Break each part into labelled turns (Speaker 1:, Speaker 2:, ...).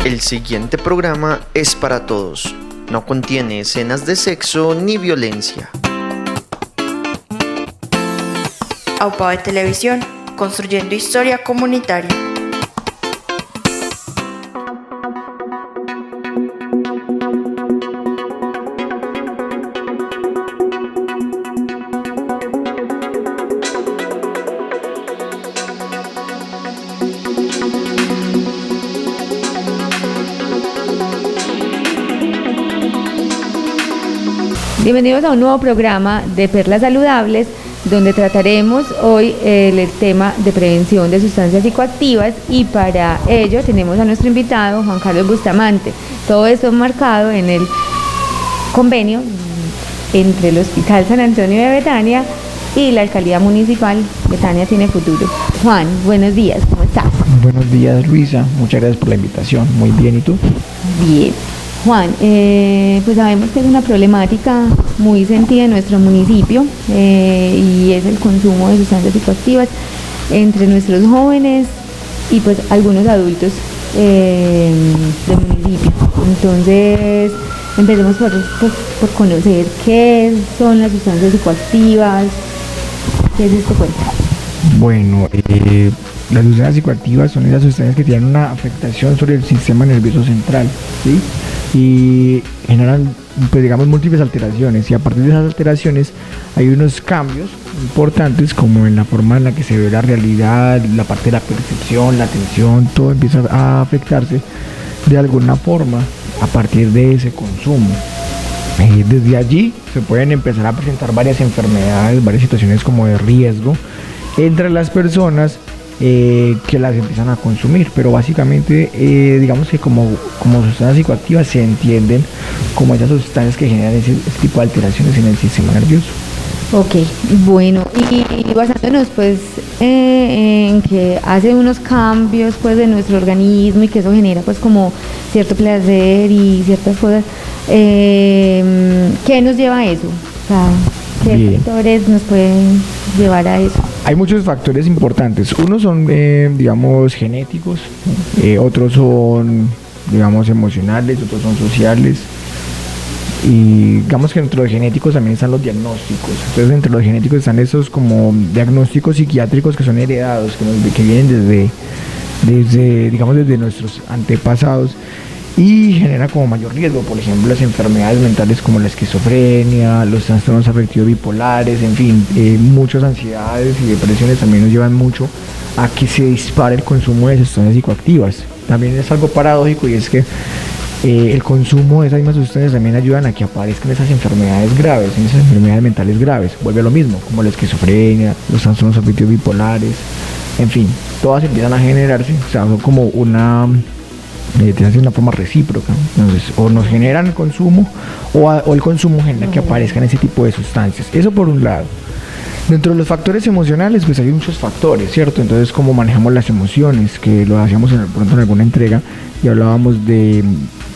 Speaker 1: El siguiente programa es para todos. No contiene escenas de sexo ni violencia.
Speaker 2: AUPA de Televisión, construyendo historia comunitaria.
Speaker 3: Bienvenidos a un nuevo programa de Perlas Saludables, donde trataremos hoy el tema de prevención de sustancias psicoactivas, y para ello tenemos a nuestro invitado Juan Carlos Bustamante. Todo esto marcado en el convenio entre el Hospital San Antonio de Betania y la Alcaldía Municipal Betania Tiene Futuro. Juan, buenos días, ¿cómo estás?
Speaker 4: Buenos días, Luisa, muchas gracias por la invitación. Muy bien, ¿y tú?
Speaker 3: Bien. Juan, pues sabemos que es una problemática muy sentida en nuestro municipio y es el consumo de sustancias psicoactivas entre nuestros jóvenes y pues algunos adultos del municipio. Entonces, empecemos por conocer qué son las sustancias psicoactivas. ¿Qué es esto? Cuenta.
Speaker 4: Bueno, las sustancias psicoactivas son esas sustancias que tienen una afectación sobre el sistema nervioso central, ¿sí? Y generan, pues digamos, múltiples alteraciones, y a partir de esas alteraciones hay unos cambios importantes, como en la forma en la que se ve la realidad, la parte de la percepción, la atención, todo empieza a afectarse de alguna forma a partir de ese consumo. Desde allí se pueden empezar a presentar varias enfermedades, varias situaciones como de riesgo entre las personas que las empiezan a consumir, pero básicamente digamos que como sustancias psicoactivas se entienden como esas sustancias que generan ese tipo de alteraciones en el sistema nervioso.
Speaker 3: Ok, bueno, y basándonos pues en que hace unos cambios pues de nuestro organismo y que eso genera pues como cierto placer y ciertas cosas, ¿qué nos lleva a eso? O sea, ¿qué factores nos pueden llevar a eso?
Speaker 4: Hay muchos factores importantes. Unos son, digamos, genéticos, otros son, digamos, emocionales, otros son sociales. Y digamos que entre los genéticos también están los diagnósticos. Entonces, entre los genéticos están esos como diagnósticos psiquiátricos que son heredados, que vienen desde nuestros antepasados, y genera como mayor riesgo, por ejemplo, las enfermedades mentales como la esquizofrenia, los trastornos afectivos bipolares, en fin, muchas ansiedades y depresiones también nos llevan mucho a que se dispare el consumo de sustancias psicoactivas. También es algo paradójico, y es que el consumo de esas mismas sustancias también ayudan a que aparezcan esas enfermedades graves, esas enfermedades mentales graves. Vuelve a lo mismo, como la esquizofrenia, los trastornos afectivos bipolares, en fin, todas empiezan a generarse, o sea, son como una de una forma recíproca. Entonces, o nos generan el consumo o el consumo genera que aparezcan ese tipo de sustancias. Eso por un lado. Dentro de los factores emocionales, pues hay muchos factores, ¿cierto? Entonces, cómo manejamos las emociones, que lo hacíamos pronto en alguna entrega, y hablábamos de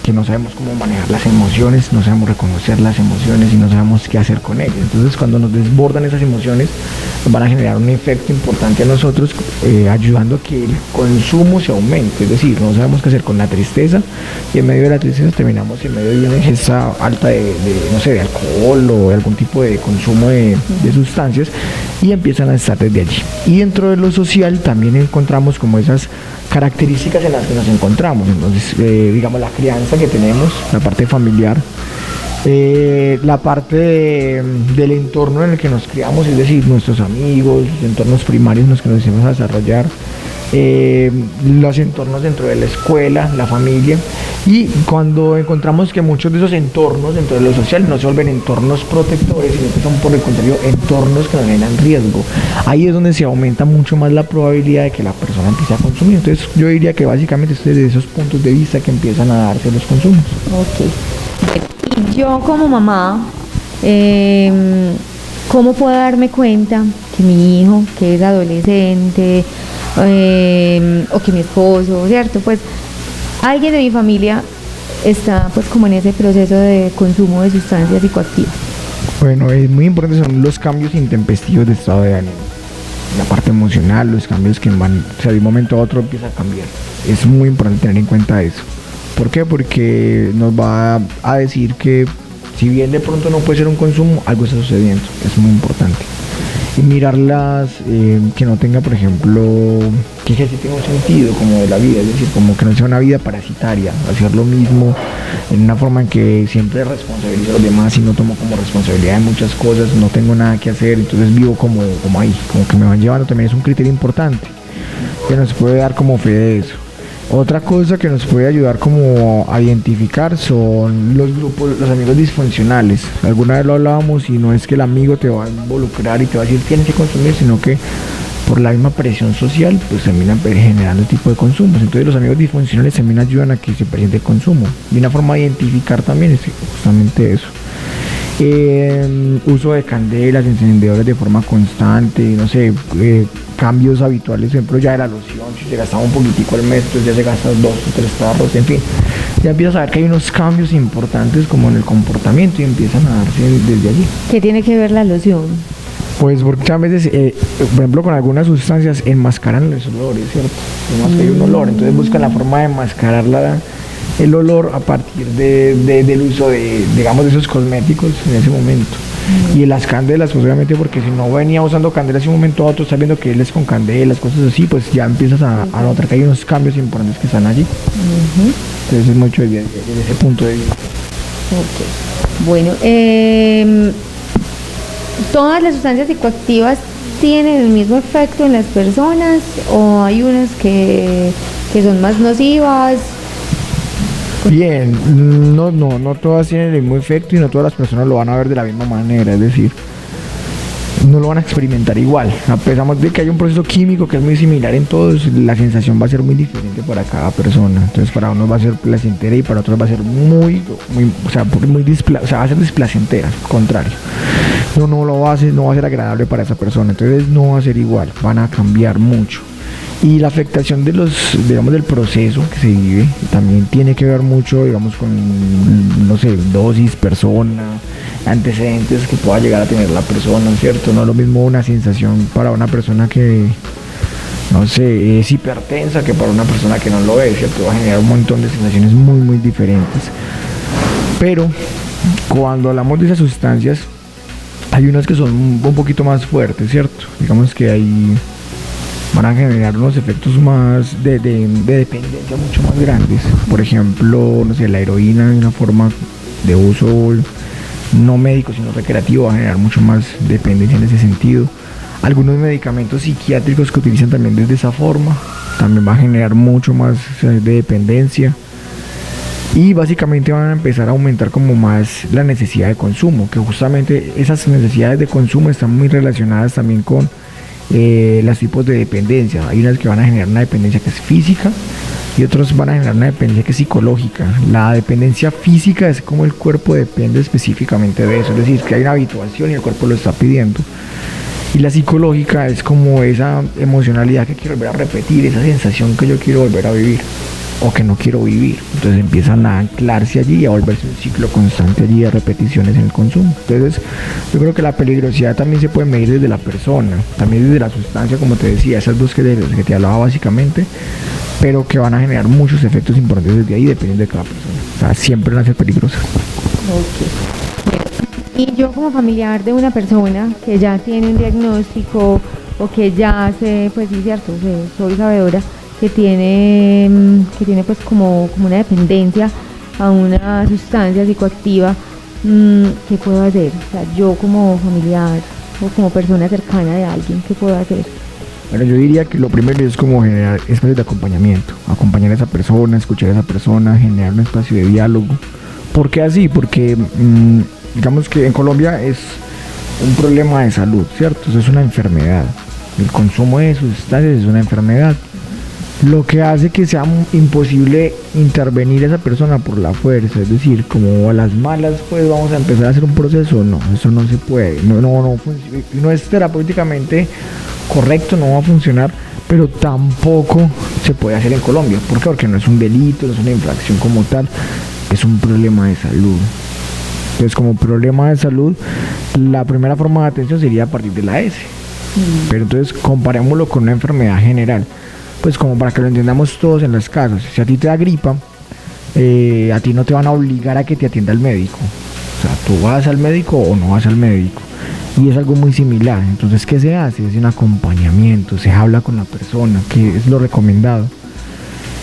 Speaker 4: que no sabemos cómo manejar las emociones, no sabemos reconocer las emociones y no sabemos qué hacer con ellas. Entonces, cuando nos desbordan esas emociones, van a generar un efecto importante a nosotros, ayudando a que el consumo se aumente. Es decir, no sabemos qué hacer con la tristeza, y en medio de la tristeza terminamos en medio de una ingesta alta de alcohol o de algún tipo de consumo de sustancias, y empiezan a estar desde allí. Y dentro de lo social también encontramos como esas características en las que nos encontramos. Entonces, digamos, la crianza que tenemos, la parte familiar, la parte del entorno en el que nos criamos, es decir, nuestros amigos, los entornos primarios en los que nos hicimos a desarrollar, los entornos dentro de la escuela, la familia. Y cuando encontramos que muchos de esos entornos dentro de lo social no se vuelven entornos protectores, sino que son, por el contrario, entornos que nos generan riesgo, ahí es donde se aumenta mucho más la probabilidad de que la persona empiece a consumir. Entonces, yo diría que básicamente es desde esos puntos de vista que empiezan a darse los consumos.
Speaker 3: Ok. Yo como mamá, ¿cómo puedo darme cuenta que mi hijo, que es adolescente, o que mi esposo, ¿cierto? Pues alguien de mi familia está pues como en ese proceso de consumo de sustancias psicoactivas.
Speaker 4: Bueno, es muy importante, son los cambios intempestivos de estado de ánimo. La parte emocional, los cambios que van, o sea, de un momento a otro empieza a cambiar. Es muy importante tener en cuenta eso. ¿Por qué? Porque nos va a decir que si bien de pronto no puede ser un consumo, algo está sucediendo. Es muy importante. Y mirarlas, que no tenga, por ejemplo, que sí tenga un sentido como de la vida, es decir, como que no sea una vida parasitaria, hacer lo mismo en una forma en que siempre responsabilizo a los demás y no tomo como responsabilidad de muchas cosas, no tengo nada que hacer, entonces vivo como ahí, como que me van llevando, también es un criterio importante que nos puede dar como fe de eso. Otra cosa que nos puede ayudar como a identificar son los grupos, los amigos disfuncionales. Alguna vez lo hablábamos y no es que el amigo te va a involucrar y te va a decir tienes que consumir, sino que por la misma presión social pues terminan generando este tipo de consumos. Entonces los amigos disfuncionales también ayudan a que se presente el consumo. Y una forma de identificar también es justamente eso. Uso de candelas, encendedores de forma constante, no sé, cambios habituales, por ejemplo ya de la loción, si se gastaba un poquitico al mes, entonces ya se gastan 2 o 3 tarros, en fin, ya empiezas a ver que hay unos cambios importantes como en el comportamiento y empiezan a darse desde allí.
Speaker 3: ¿Qué tiene que ver la loción?
Speaker 4: Pues porque muchas veces, por ejemplo, con algunas sustancias enmascaran los olores, ¿cierto? Además que hay un olor, entonces buscan la forma de enmascarar el olor a partir del uso de, digamos, de esos cosméticos en ese momento. Y las candelas, pues obviamente porque si no venía usando candelas en un momento a otro, estás viendo que él es con candelas, cosas así, pues ya empiezas a notar que hay unos cambios importantes que están allí. Entonces es mucho desde ese punto de vista.
Speaker 3: Okay. Bueno, ¿todas las sustancias psicoactivas tienen el mismo efecto en las personas o hay unas que son más nocivas?
Speaker 4: Bien, no todas tienen el mismo efecto y no todas las personas lo van a ver de la misma manera, es decir, no lo van a experimentar igual. A pesar de que hay un proceso químico que es muy similar en todos, la sensación va a ser muy diferente para cada persona. Entonces para unos va a ser placentera y para otros va a ser va a ser displacentera, al contrario. No va a ser agradable para esa persona, entonces no va a ser igual, van a cambiar mucho. Y la afectación del proceso que se vive también tiene que ver mucho, digamos, con, no sé, dosis, persona, antecedentes que pueda llegar a tener la persona, ¿cierto? No es lo mismo una sensación para una persona que, no sé, es hipertensa que para una persona que no lo es, ¿cierto? Va a generar un montón de sensaciones muy, muy diferentes. Pero cuando hablamos de esas sustancias, hay unas que son un poquito más fuertes, ¿cierto? Digamos que van a generar unos efectos más de dependencia mucho más grandes. Por ejemplo, no sé, la heroína de una forma de uso no médico sino recreativo va a generar mucho más dependencia en ese sentido. Algunos medicamentos psiquiátricos que utilizan también desde esa forma también va a generar mucho más de dependencia. Y básicamente van a empezar a aumentar como más la necesidad de consumo, que justamente esas necesidades de consumo están muy relacionadas también con los tipos de dependencia. Hay unas que van a generar una dependencia que es física y otros van a generar una dependencia que es psicológica. La dependencia física es como el cuerpo depende específicamente de eso, es decir, que hay una habituación y el cuerpo lo está pidiendo. Y la psicológica es como esa emocionalidad que quiero volver a repetir, esa sensación que yo quiero volver a vivir o que no quiero vivir. Entonces empiezan a anclarse allí y a volverse un ciclo constante allí de repeticiones en el consumo. Entonces yo creo que la peligrosidad también se puede medir desde la persona, también desde la sustancia, como te decía, esas dos que te hablaba básicamente, pero que van a generar muchos efectos importantes desde ahí dependiendo de cada persona. O sea, siempre van a ser peligrosas.
Speaker 3: Okay. Y yo como familiar de una persona que ya tiene un diagnóstico o que ya sé, pues sí, cierto, soy sabedora que tiene pues como una dependencia a una sustancia psicoactiva, ¿qué puedo hacer? O sea, yo como familiar o como persona cercana de alguien, ¿qué puedo hacer?
Speaker 4: Bueno, yo diría que lo primero es como generar espacios de acompañamiento, acompañar a esa persona, escuchar a esa persona, generar un espacio de diálogo. ¿Por qué así? Porque digamos que en Colombia es un problema de salud, ¿cierto? Eso es una enfermedad. El consumo de sustancias es una enfermedad. Lo que hace que sea imposible intervenir a esa persona por la fuerza, es decir, como a las malas pues vamos a empezar a hacer un proceso, no, eso no se puede, no es terapéuticamente correcto, no va a funcionar, pero tampoco se puede hacer en Colombia. ¿Por qué? Porque no es un delito, no es una infracción como tal, es un problema de salud. Entonces, como problema de salud, la primera forma de atención sería a partir de la S. Pero entonces comparémoslo con una enfermedad general, pues como para que lo entendamos todos en las casas. Si a ti te da gripa, a ti no te van a obligar a que te atienda el médico. O sea, tú vas al médico o no vas al médico. Y es algo muy similar. Entonces, ¿qué se hace? Es un acompañamiento, se habla con la persona, que es lo recomendado.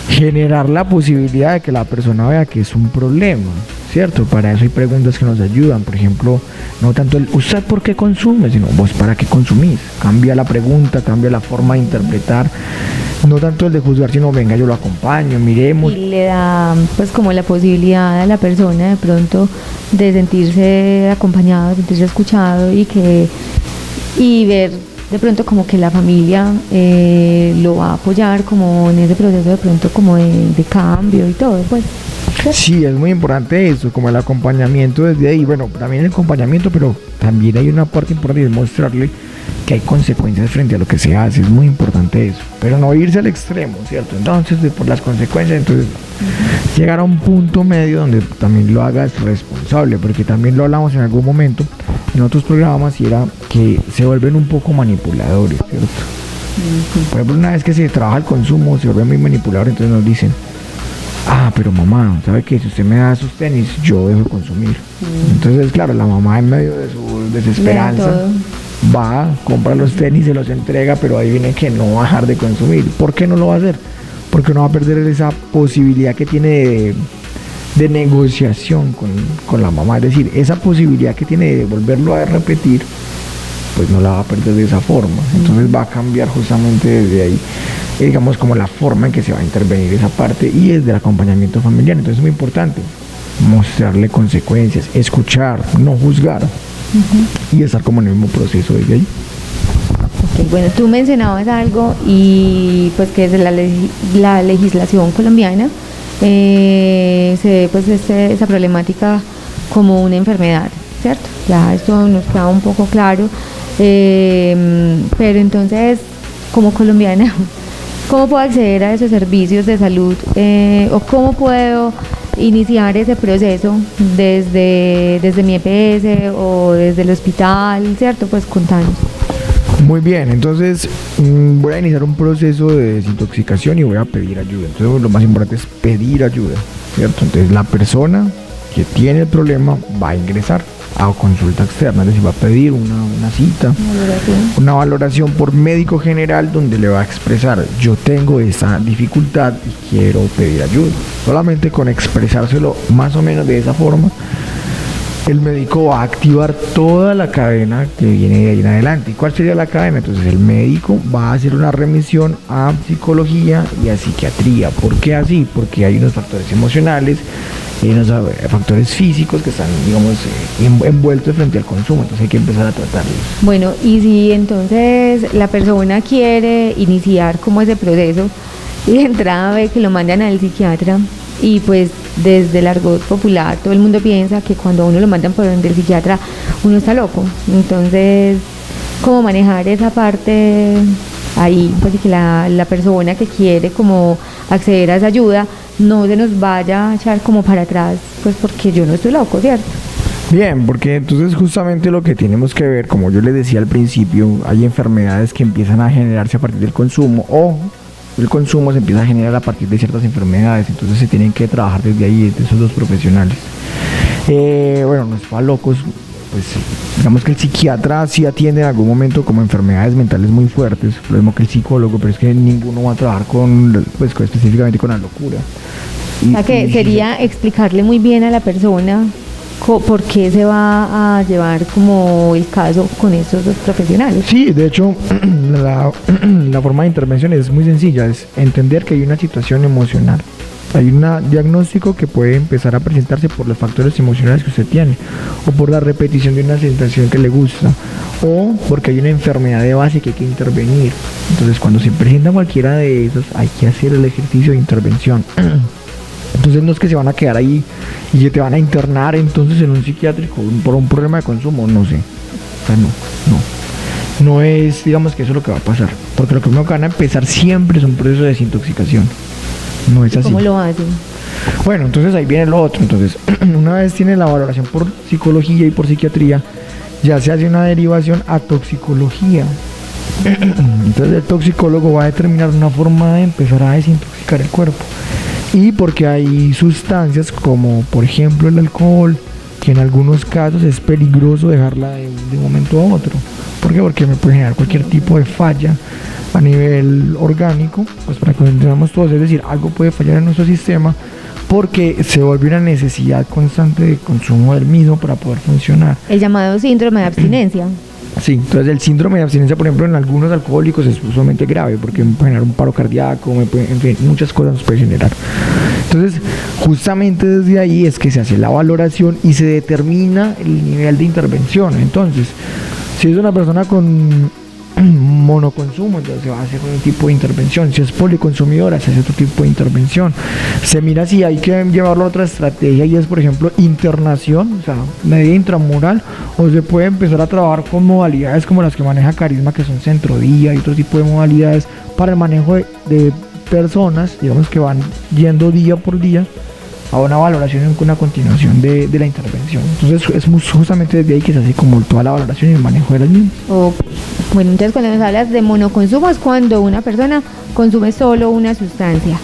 Speaker 4: Generar la posibilidad de que la persona vea que es un problema, ¿cierto? Para eso hay preguntas que nos ayudan. Por ejemplo, no tanto el ¿usted por qué consume?, sino vos para qué consumís. Cambia la pregunta, cambia la forma de interpretar. No tanto el de juzgar, sino venga, yo lo acompaño, miremos.
Speaker 3: Y le da pues como la posibilidad a la persona de pronto de sentirse acompañado, de sentirse escuchado y ver de pronto como que la familia lo va a apoyar como en ese proceso de pronto como de cambio y todo, pues.
Speaker 4: Sí, es muy importante eso, como el acompañamiento desde ahí. Bueno, también el acompañamiento, pero también hay una parte importante, es mostrarle que hay consecuencias frente a lo que se hace. Es muy importante eso, pero no irse al extremo, ¿cierto? Entonces, por las consecuencias, entonces llegar a un punto medio donde también lo hagas responsable, porque también lo hablamos en algún momento en otros programas, y era que se vuelven un poco manipuladores, ¿cierto? Por ejemplo, una vez que se trabaja el consumo, se vuelve muy manipulador. Entonces nos dicen: ah, pero mamá, ¿sabe qué? Si usted me da sus tenis, yo dejo de consumir. Entonces, claro, la mamá en medio de su desesperanza va, compra los tenis, se los entrega, pero ahí viene que no va a dejar de consumir. ¿Por qué no lo va a hacer? Porque no va a perder esa posibilidad que tiene de negociación con la mamá. Es decir, esa posibilidad que tiene de volverlo a repetir, pues no la va a perder de esa forma. Entonces va a cambiar justamente desde ahí, digamos, como la forma en que se va a intervenir esa parte, y es del acompañamiento familiar. Entonces es muy importante mostrarle consecuencias, escuchar, no juzgar, y estar como en el mismo proceso desde ahí.
Speaker 3: Okay, bueno, tú mencionabas algo y pues que desde la legislación colombiana se ve pues esa problemática como una enfermedad, ¿cierto? Ya esto nos queda un poco claro, pero entonces, como colombiana, ¿cómo puedo acceder a esos servicios de salud o cómo puedo iniciar ese proceso desde mi EPS o desde el hospital, ¿cierto? Pues contanos.
Speaker 4: Muy bien, entonces voy a iniciar un proceso de desintoxicación y voy a pedir ayuda. Entonces lo más importante es pedir ayuda, ¿cierto? Entonces la persona que tiene el problema va a ingresar a consulta externa, es decir, va a pedir una cita, una valoración por médico general, donde le va a expresar: yo tengo esa dificultad y quiero pedir ayuda. Solamente con expresárselo más o menos de esa forma, el médico va a activar toda la cadena que viene de ahí en adelante. ¿Y cuál sería la cadena? Entonces el médico va a hacer una remisión a psicología y a psiquiatría. ¿Por qué así? Porque hay unos factores emocionales, hay unos factores físicos que están, digamos, envueltos frente al consumo. Entonces hay que empezar a tratarlos.
Speaker 3: Bueno, y si entonces la persona quiere iniciar como ese proceso y de entrada ve que lo mandan al psiquiatra, y pues desde el argot popular todo el mundo piensa que cuando uno lo mandan por donde el psiquiatra uno está loco. Entonces, ¿cómo manejar esa parte ahí? Pues que la persona que quiere como acceder a esa ayuda no se nos vaya a echar como para atrás, pues porque yo no estoy loco, ¿cierto?
Speaker 4: Bien, porque entonces justamente lo que tenemos que ver, como yo les decía al principio, hay enfermedades que empiezan a generarse a partir del consumo, o el consumo se empieza a generar a partir de ciertas enfermedades. Entonces se tienen que trabajar desde ahí, desde esos dos profesionales. Bueno, no es para locos, pues digamos que el psiquiatra sí atiende en algún momento como enfermedades mentales muy fuertes, lo mismo que el psicólogo, pero es que ninguno va a trabajar específicamente con la locura.
Speaker 3: O sea que sería explicarle muy bien a la persona por qué se va a llevar como el caso con estos dos profesionales.
Speaker 4: Sí, de hecho, la forma de intervención es muy sencilla, es entender que hay una situación emocional. Hay un diagnóstico que puede empezar a presentarse por los factores emocionales que usted tiene, o por la repetición de una sensación que le gusta, o porque hay una enfermedad de base que hay que intervenir. Entonces, cuando se presenta cualquiera de esos, hay que hacer el ejercicio de intervención. Entonces no es que se van a quedar ahí y que te van a internar entonces en un psiquiátrico por un problema de consumo, no sé. O sea, no es, digamos, que eso es lo que va a pasar, porque lo que van a empezar siempre es un proceso de desintoxicación. No es así.
Speaker 3: ¿Cómo lo hacen?
Speaker 4: Bueno, entonces ahí viene lo otro. Entonces, una vez tiene la valoración por psicología y por psiquiatría, ya se hace una derivación a toxicología. Entonces el toxicólogo va a determinar una forma de empezar a desintoxicar el cuerpo. y porque hay sustancias como por ejemplo el alcohol, que en algunos casos es peligroso dejarla de un momento a otro. ¿Por qué? Porque me puede generar cualquier tipo de falla a nivel orgánico, pues para que lo entendamos todos, es decir, algo puede fallar en nuestro sistema porque se vuelve una necesidad constante de consumo del mismo para poder funcionar.
Speaker 3: El llamado síndrome de abstinencia.
Speaker 4: Sí, entonces el síndrome de abstinencia, por ejemplo, en algunos alcohólicos es sumamente grave porque me puede generar un paro cardíaco, en fin, muchas cosas nos puede generar. Entonces, justamente desde ahí es que se hace la valoración y se determina el nivel de intervención. Entonces, si es una persona con monoconsumo, entonces se va a hacer un tipo de intervención. Si es policonsumidora, se hace otro tipo de intervención. Se mira si hay que llevarlo a otra estrategia y es, por ejemplo, internación, o sea, medida intramural, o se puede empezar a trabajar con modalidades como las que maneja Carisma, que son centrodía y otro tipo de modalidades para el manejo de personas, digamos, que van yendo día por día a una valoración y una continuación de la intervención. Entonces es justamente desde ahí que se hace como toda la valoración y el manejo de las mismas.
Speaker 3: Okay. Bueno, entonces cuando nos hablas de monoconsumo es cuando una persona consume solo una sustancia,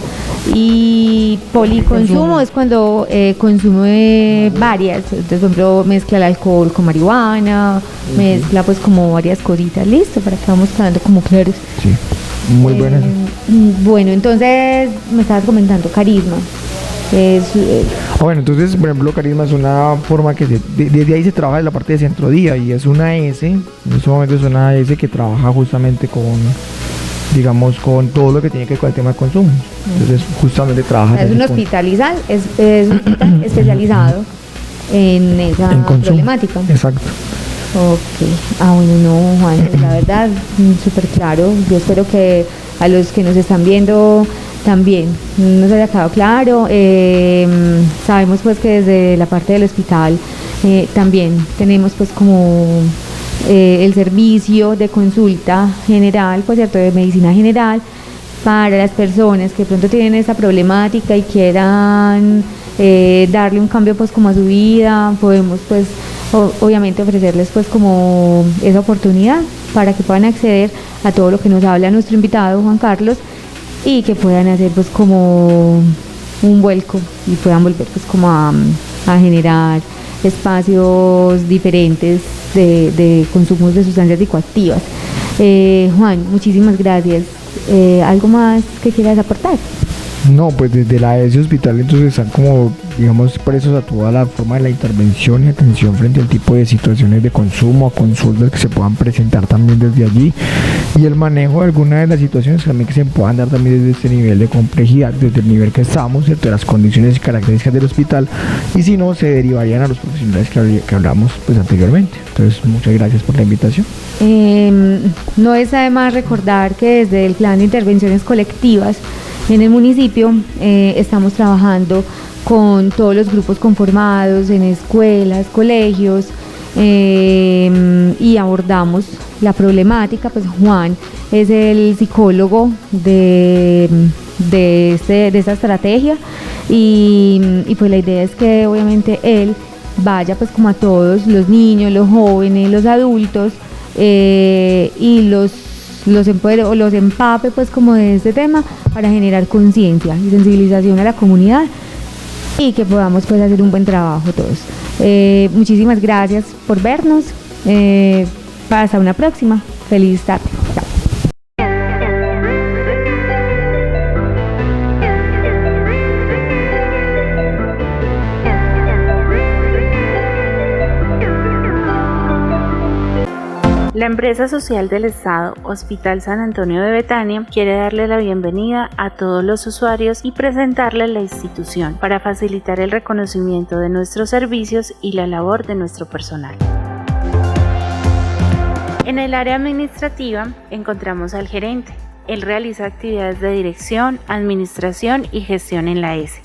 Speaker 3: y policonsumo es cuando consume varias. Entonces, por ejemplo, mezcla el alcohol con marihuana, mezcla pues como varias cositas. Listo, para que vamos quedando como claros.
Speaker 4: Sí, muy buena.
Speaker 3: Bueno, entonces me estabas comentando Carisma.
Speaker 4: Bueno, entonces, por ejemplo, Carisma es una forma que desde ahí se trabaja en la parte de centrodía y es una S, en este momento es una S que trabaja justamente con, digamos, con todo lo que tiene que ver con el tema de consumo. Entonces, justamente trabaja.
Speaker 3: Es un hospital especializado en esa problemática.
Speaker 4: Exacto.
Speaker 3: Ok. Bueno, no, Juan, la verdad, súper claro. Yo espero que a los que nos están viendo también nos haya quedado claro. Sabemos pues que desde la parte del hospital también tenemos pues como el servicio de consulta general, pues cierto, de medicina general para las personas que de pronto tienen esa problemática y quieran darle un cambio pues como a su vida. Podemos pues obviamente ofrecerles pues como esa oportunidad para que puedan acceder a todo lo que nos habla nuestro invitado Juan Carlos y que puedan hacer pues como un vuelco y puedan volver pues como a generar espacios diferentes de consumos de sustancias psicoactivas. Juan, muchísimas gracias. ¿Algo más que quieras aportar?
Speaker 4: No, pues desde la ESE Hospital entonces están como, digamos, presos a toda la forma de la intervención y atención frente al tipo de situaciones de consumo, a consultas que se puedan presentar también desde allí y el manejo de algunas de las situaciones también que se puedan dar también desde este nivel de complejidad, desde el nivel que estamos, de las condiciones y características del hospital, y si no, se derivarían a los profesionales que hablamos pues anteriormente. Entonces, muchas gracias por la invitación.
Speaker 3: No es además recordar que desde el plan de intervenciones colectivas en el municipio estamos trabajando con todos los grupos conformados en escuelas, colegios, y abordamos la problemática. Pues Juan es el psicólogo de esta estrategia y pues la idea es que obviamente él vaya pues como a todos los niños, los jóvenes, los adultos y los empodere o los empape pues como de este tema para generar conciencia y sensibilización a la comunidad y que podamos pues hacer un buen trabajo todos. Muchísimas gracias por vernos. Hasta una próxima. Feliz tarde. Chao.
Speaker 5: La empresa social del Estado, Hospital San Antonio de Betania, quiere darle la bienvenida a todos los usuarios y presentarles la institución para facilitar el reconocimiento de nuestros servicios y la labor de nuestro personal. En el área administrativa encontramos al gerente. Él realiza actividades de dirección, administración y gestión en la ESE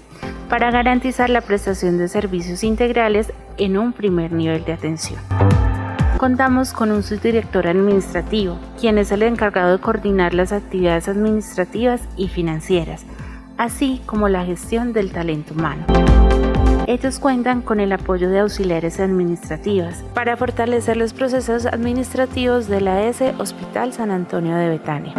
Speaker 5: para garantizar la prestación de servicios integrales en un primer nivel de atención. Contamos con un subdirector administrativo, quien es el encargado de coordinar las actividades administrativas y financieras, así como la gestión del talento humano. Ellos cuentan con el apoyo de auxiliares administrativas para fortalecer los procesos administrativos de la ESE Hospital San Antonio de Betania.